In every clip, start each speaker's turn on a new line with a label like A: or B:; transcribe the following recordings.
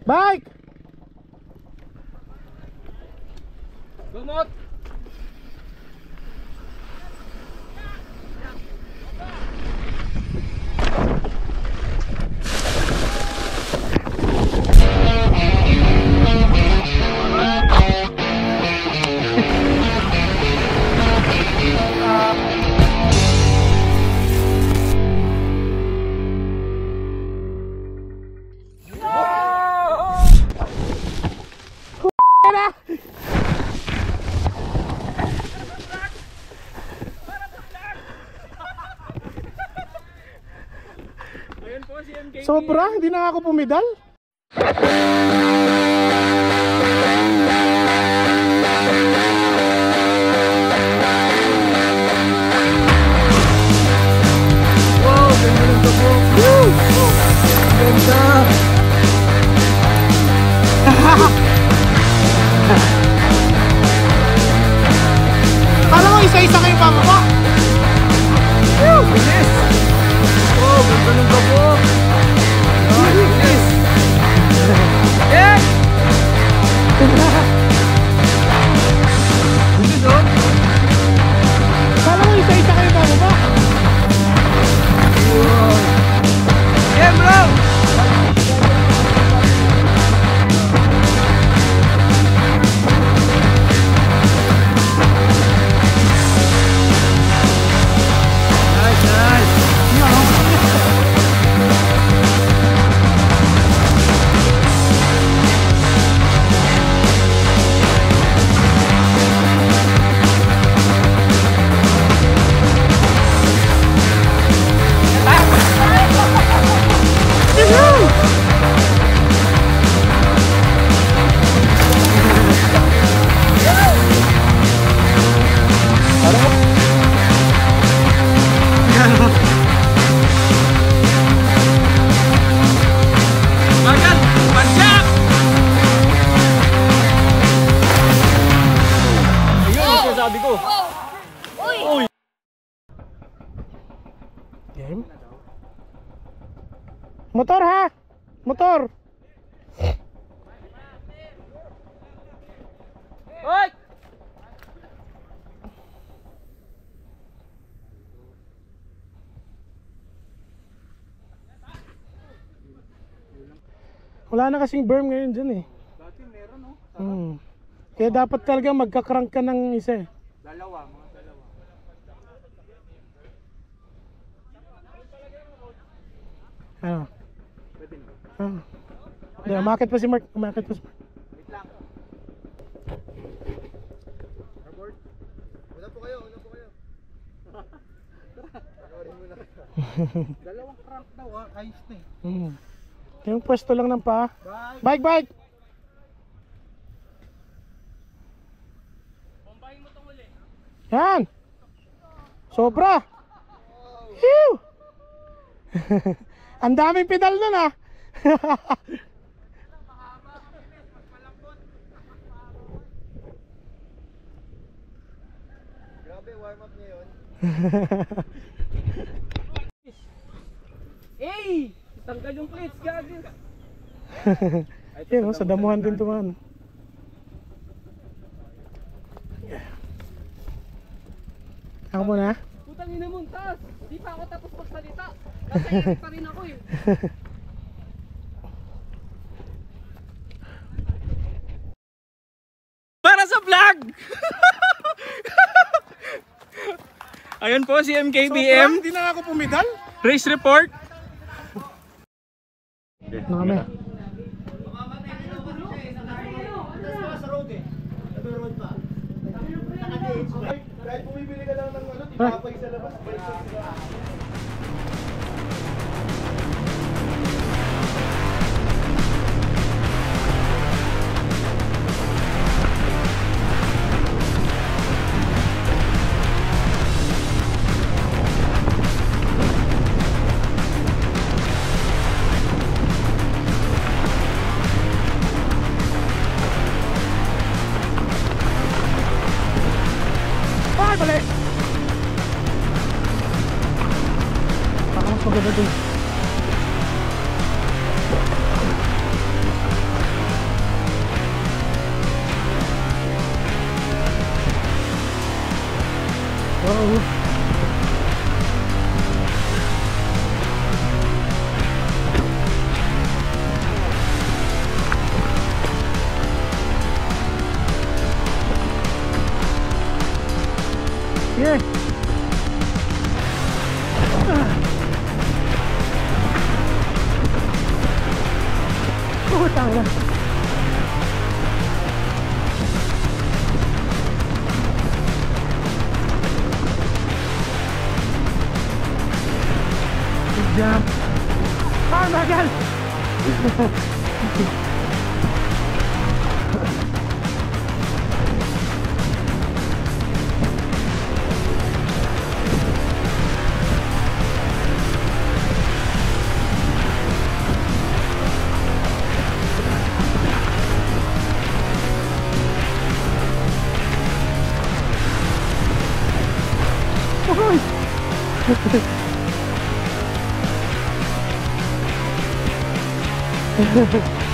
A: Bike!
B: Gumot!
A: Sobra, hindi na ako pumidal.
B: Wow, ganda ng gabok. Woo! Ganda!
A: Kala ko isa-isa kayo pababa.
B: Bilis! Oh, ganda ng gabok. Bilis! Yeah! Bilis oh!
A: Kala ko isa-isa kayo pababa.
B: Wow! Yeah bro! Nice, nice! Makan! Panjak! Ayun ang sinasabi ko. Uy!
A: Game? Motor ha! Motor!
B: Hoy!
A: Wala na kasing berm ngayon dyan eh.
B: Dati meron no?
A: Kaya dapat talaga magka-crank ka ng isa eh.
B: Dalawa, mga dalawa.
A: Ano?
B: Pwede na.
A: Hindi, umakit pa si Mark. Umakit pa si Mark.
B: Wait lang. Report. Una po kayo, una po kayo. Dalawang crank daw ha, ayos na eh.
A: Yung pwesto lang ng paa.
B: Bye!
A: Bike, bike!
B: Bombahin mo itong uli.
A: Yan! Sobra! Phew! Ang daming pedal nun ah!
B: Grabe, warm up niya yun. Hey! Tanggal yung plates, gagawin ka.
A: Yan, sa damuhan din tuman. Ako muna.
B: Putang ina mo, taas! Di pa ako tapos magsalita. Kasi pa rin ako eh. Para sa vlog! Ayun po si MKBM.
A: Hindi na ako pumidal.
B: Race report.
A: Ano kami?
C: Kahit bumibili ka lang ng ano, di pa pa isa labas.
A: Balik! Tanga. Jump. Ah, bagal.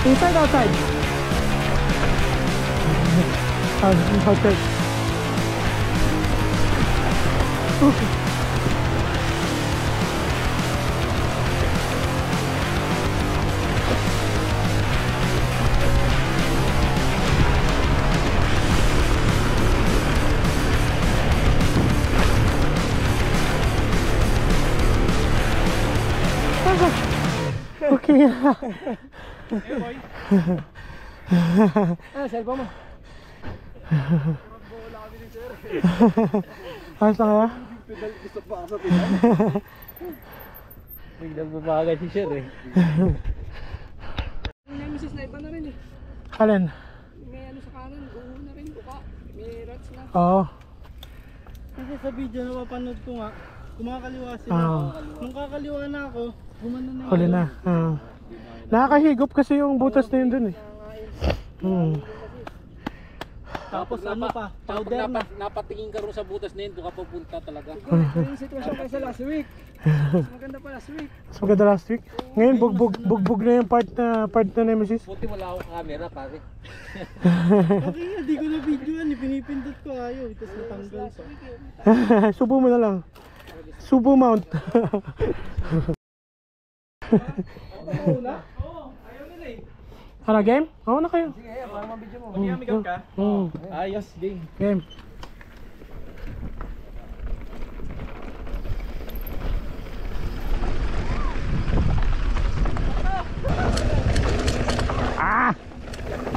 A: Inside, outside? Outside. Okay.
B: Ah, cellphone mo.
A: Ayos lang kaya?
C: Pedal, gusto pa ako sa pedal.
B: Biglang babagay si Sir eh. May misis na iba na rin eh.
A: Alin?
B: May ano sa kanan, guho na rin, buka. May rats na.
A: Oo.
D: Kasi sa video napapanood ko nga, kumakaliwa sila. Nung kakaliwa na ako, gumano na
A: Huli na. Nakakahigop kasi yung butas na yun dun eh.
D: Tapos ano pa, powder na.
B: Napatingin ka rin sa butas na yun, doon ka pupunta talaga.
D: Ito yung sitwasyon kaysa last week. Mas maganda pa last week.
A: Mas maganda last week. Ngayon bugbog na yung part na Nemesis.
B: Buti wala akong camera pare.
D: Okay nga, di ko na videoan, pinipindot ko ayaw. Tapos natanggal pa.
A: Subo mo na lang. Subo mount. Ano, game? Oo na kayo.
D: Sige, para mabidyo mo. Mag-iamigap ka? Ayos, game.
A: Game.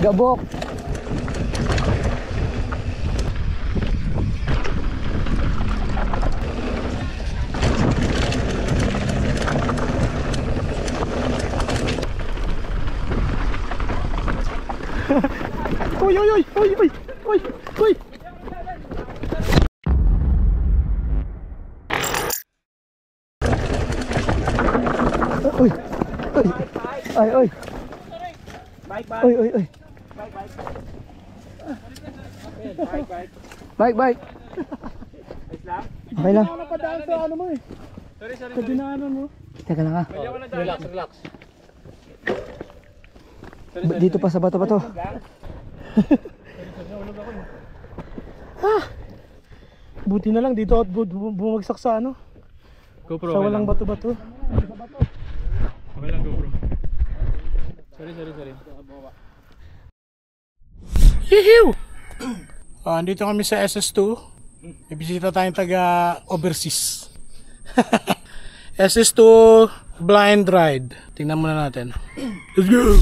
B: Gabok!
A: Uy, uy, uy, uy, uy, uy, uy. Uy, uy, ay, uy. Uy, uy, uy.
B: Bike!
A: Okay lang.
D: Napadaan sa ano mo eh. Sa dinaanan mo.
A: Teka lang ha.
B: Relax.
A: Dito pa sa bato-bato. Buti na lang dito at bumagsak sa ano.
D: GoPro.
A: Sa walang bato-bato.
D: Okay lang GoPro. Sorry.
A: Hihiw! Andito kami sa SS2. Ibisita tayong taga overseas. SS2 blind ride. Tingnan muna natin. Let's go!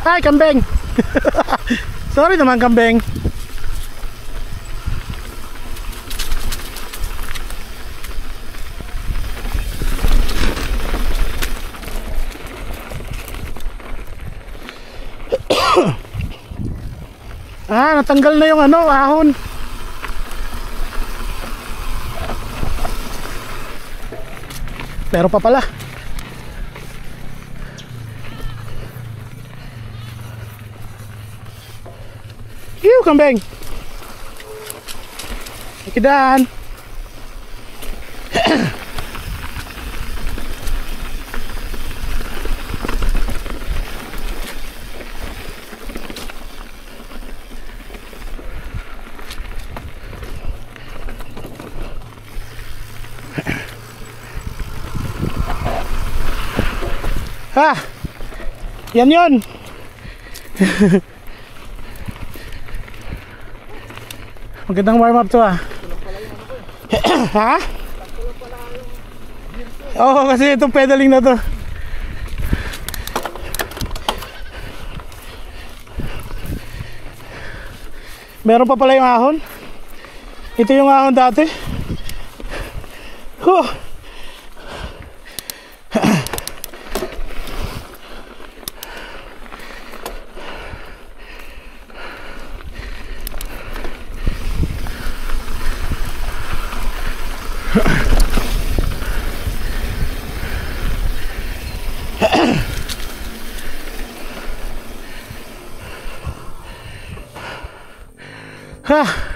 A: Hi, kambing! Sorry naman, kambing. Natanggal na yung ano, ahon. Pero pa pala. Hiu, kambing. Ikidaan. Ha! Yan yun! Magandang warm up to ah. Ha? Oo, kasi itong pedaling na to. Meron pa pala yung ahon. Ito yung ahon dati. Huh. Ha!